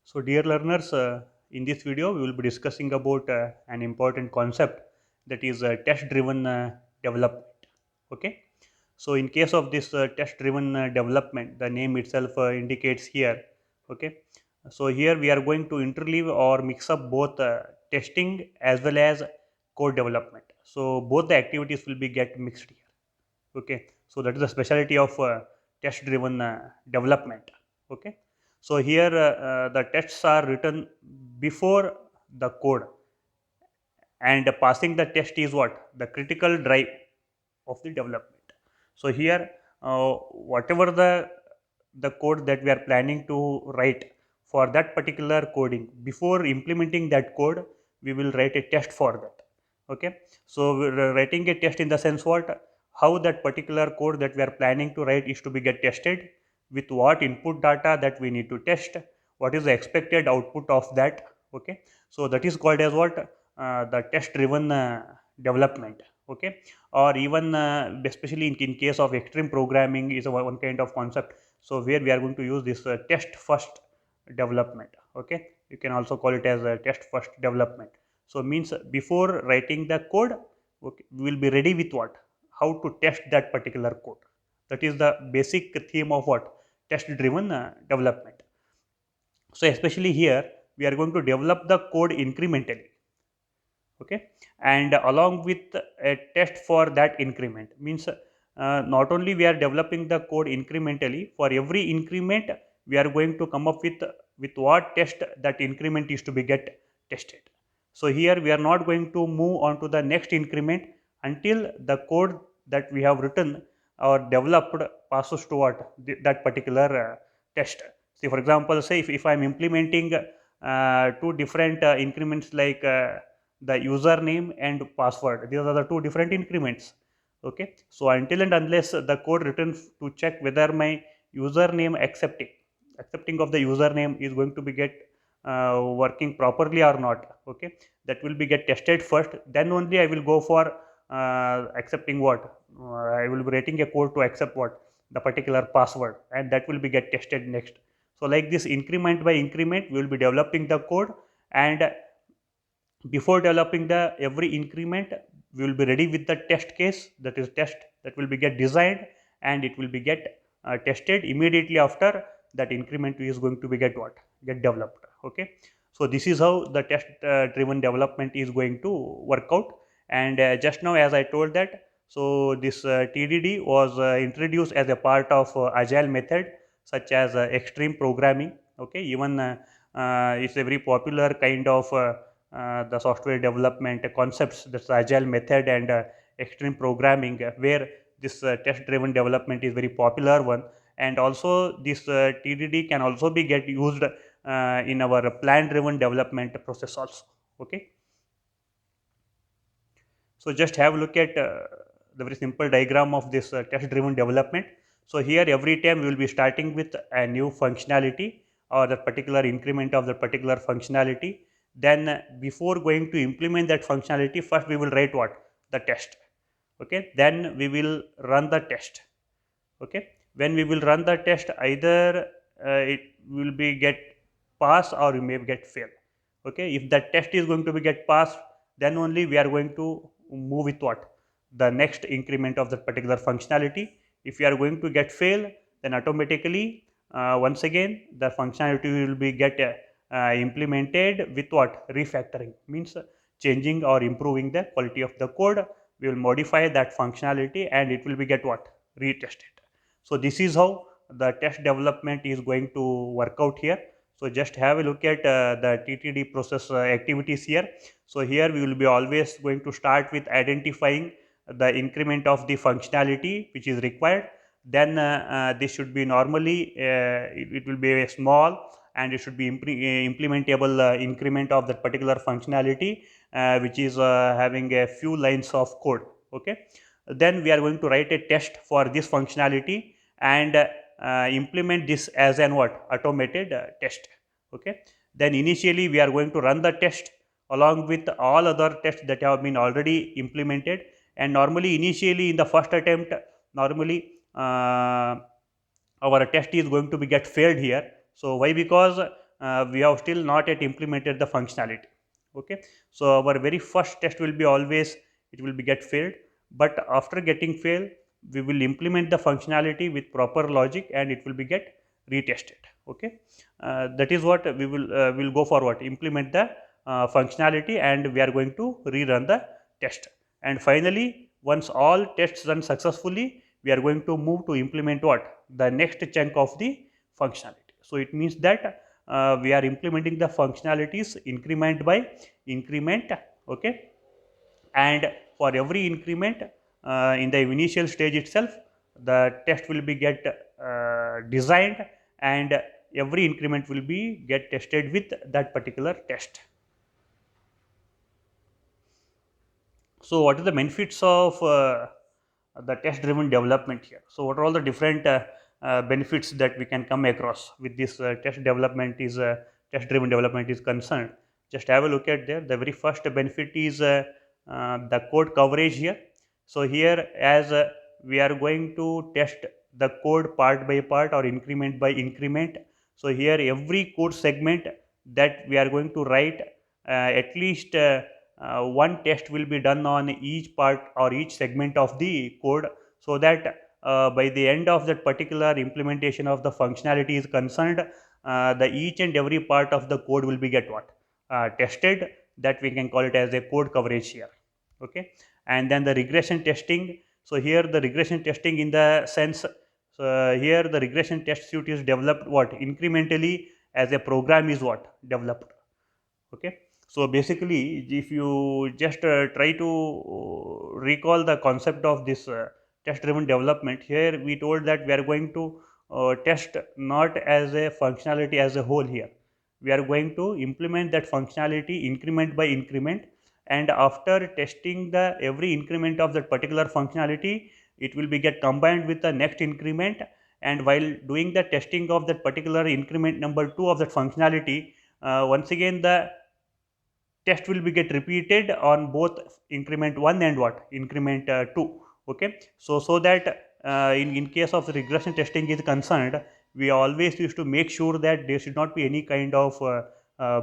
So dear learners, in this video we will be discussing about an important concept, that is test driven development. Okay. So in case of this test driven development, the name itself indicates here. Okay. So here we are going to interleave or mix up both testing as well as code development. So both the activities will be get mixed here. Okay, so that is the specialty of test driven development. Okay, so here the tests are written before the code, and passing the test is what the critical drive of the development. So here whatever the code that we are planning to write, for that particular coding, before implementing that code we will write a test for that. Okay, so we're writing a test in the sense what, how that particular code that we are planning to write is to be get tested, with what input data that we need to test, what is the expected output of that. Okay, so that is called as what, the test driven development. Okay, or even especially in case of extreme programming is one kind of concept. So where we are going to use this test first development. Okay, you can also call it as a test first development. So means before writing the code, okay, we will be ready with what, how to test that particular code. That is the basic theme of what, test driven development. So especially here we are going to develop the code incrementally. Okay, and along with a test for that increment, means not only we are developing the code incrementally, for every increment we are going to come up with what test that increment is to be get tested. So here we are not going to move on to the next increment until the code that we have written or developed passes to what, that particular test. See, for example, say if I am implementing two different increments like the username and password, these are the two different increments. Okay, so until and unless the code written to check whether my username accepting of the username is going to be get working properly or not. Okay, that will be get tested first, then only I will go for accepting what, I will be writing a code to accept what, the particular password, and that will be get tested next. So like this, increment by increment we will be developing the code, and before developing the every increment we will be ready with the test case, that is test that will be get designed, and it will be get tested immediately after that increment is going to be get what, get developed. Okay, so this is how the test driven development is going to work out. And just now as I told that, so this TDD was introduced as a part of agile method such as extreme programming. Okay, even it's a very popular kind of the software development concepts, that's agile method and extreme programming, where this test driven development is very popular one. And also this TDD can also be get used in our plan driven development process also. Okay, so just have a look at the very simple diagram of this test driven development. So here every time we will be starting with a new functionality or the particular increment of the particular functionality. Then before going to implement that functionality, first we will write what, the test. Okay, then we will run the test. Okay, when we will run the test, either it will be get pass or you may get fail. Okay, if the test is going to be get passed, then only we are going to move with what, the next increment of that particular functionality. If you are going to get fail, then automatically once again the functionality will be get implemented with what, refactoring, means changing or improving the quality of the code. We will modify that functionality and it will be get what, retested. So this is how the test development is going to work out here. So just have a look at the TTD process activities here. So here we will be always going to start with identifying the increment of the functionality which is required. Then this should be normally it will be a small, and it should be implementable increment of that particular functionality which is having a few lines of code. Okay, then we are going to write a test for this functionality and implement this as an what, automated test. Okay, then initially we are going to run the test along with all other tests that have been already implemented. And normally initially in the first attempt, normally our test is going to be get failed here. So why? Because we have still not yet implemented the functionality. Okay, so our very first test will be always, it will be get failed, but after getting failed we will implement the functionality with proper logic and it will be get retested. Okay, that is what we will go forward, implement the functionality, and we are going to rerun the test. And finally, once all tests run successfully, we are going to move to implement what, the next chunk of the functionality. So it means that we are implementing the functionalities increment by increment. Okay, and for every increment in the initial stage itself, the test will be get designed, and every increment will be get tested with that particular test. So what are the benefits of the test driven development here? So what are all the different benefits that we can come across with this test driven development is concerned? Just have a look at there. The very first benefit is the code coverage here. So here, as we are going to test the code part by part or increment by increment, so here every code segment that we are going to write, at least one test will be done on each part or each segment of the code, so that by the end of that particular implementation of the functionality is concerned, the each and every part of the code will be get what, tested. That we can call it as a code coverage here. Okay, and then the regression testing. So here the regression testing in the sense, here the regression test suite is developed what, incrementally, as a program is what, developed. Okay, so basically if you just try to recall the concept of this test driven development, here we told that we are going to test not as a functionality as a whole. Here we are going to implement that functionality increment by increment, and after testing the every increment of that particular functionality, it will be get combined with the next increment, and while doing the testing of that particular increment number 2 of that functionality, once again the test will be get repeated on both increment 1 and what, increment 2. Okay, so that in case of the regression testing is concerned, we always used to make sure that there should not be any kind of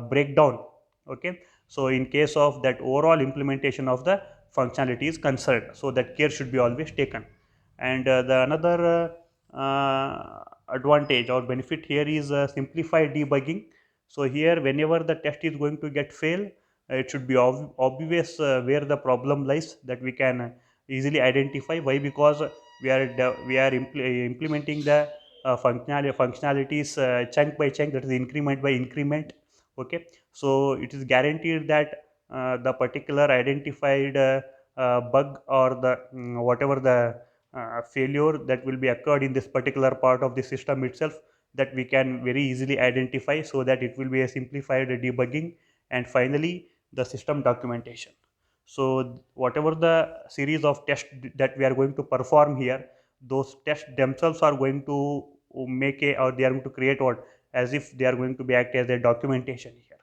breakdown. Okay, so in case of that overall implementation of the functionality is concerned, so that care should be always taken. And the another advantage or benefit here is simplified debugging. So here whenever the test is going to get fail, it should be obvious where the problem lies, that we can easily identify. Why? Because we are implementing the functionalities chunk by chunk, that is increment by increment. Okay, so it is guaranteed that the particular identified bug or the whatever the failure that will be occurred in this particular part of the system itself, that we can very easily identify, so that it will be a simplified debugging. And finally, the system documentation. So whatever the series of tests that we are going to perform here, those tests themselves are going to make a, or they are going to create what, as if they are going to be act as a documentation here.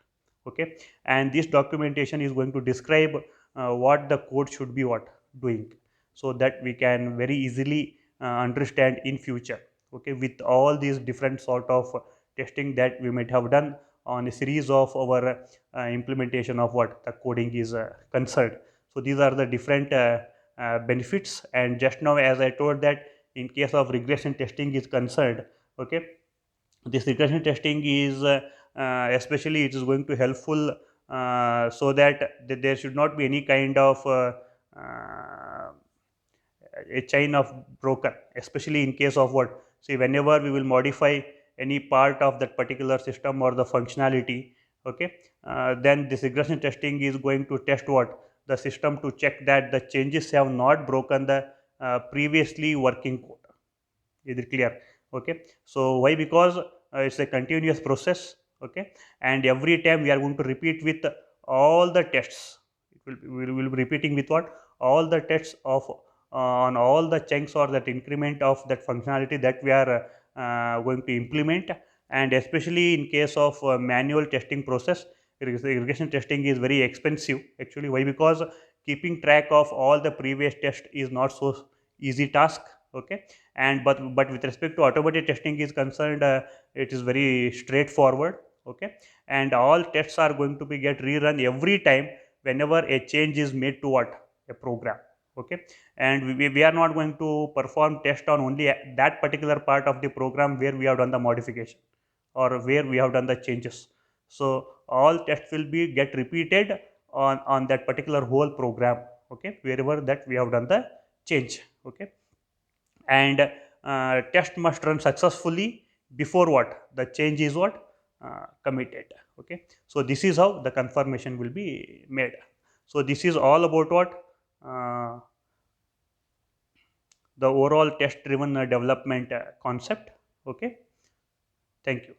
Okay, and this documentation is going to describe what the code should be what doing, so that we can very easily understand in future. Okay, with all these different sort of testing that we might have done on a series of our implementation of what the coding is concerned. So these are the different benefits. And just now, as I told, that in case of regression testing is concerned, okay, this regression testing is especially it is going to helpful, so that there should not be any kind of a chain of broken, especially in case of what, see, whenever we will modify any part of that particular system or the functionality. Okay, then this regression testing is going to test what, the system, to check that the changes have not broken the previously working code. Is it clear? Okay, so why? Because it's a continuous process. Okay, and every time we are going to repeat with all the tests. We will be repeating with what, all the tests of on all the chunks or that increment of that functionality that we are going to implement. And especially in case of manual testing process, regression testing is very expensive actually. Why? Because keeping track of all the previous tests is not so easy task. Okay, and but with respect to automated testing is concerned, it is very straightforward. okay, and all tests are going to be get rerun every time whenever a change is made to what, a program, okay. And we are not going to perform test on only that particular part of the program where we have done the modification or where we have done the changes. So all tests will be get repeated on that particular whole program, okay, wherever that we have done the change, okay. And test must run successfully before what, the change is what, committed, okay. So this is how the confirmation will be made. So this is all about what, uh, the overall test driven development concept, okay. Thank you.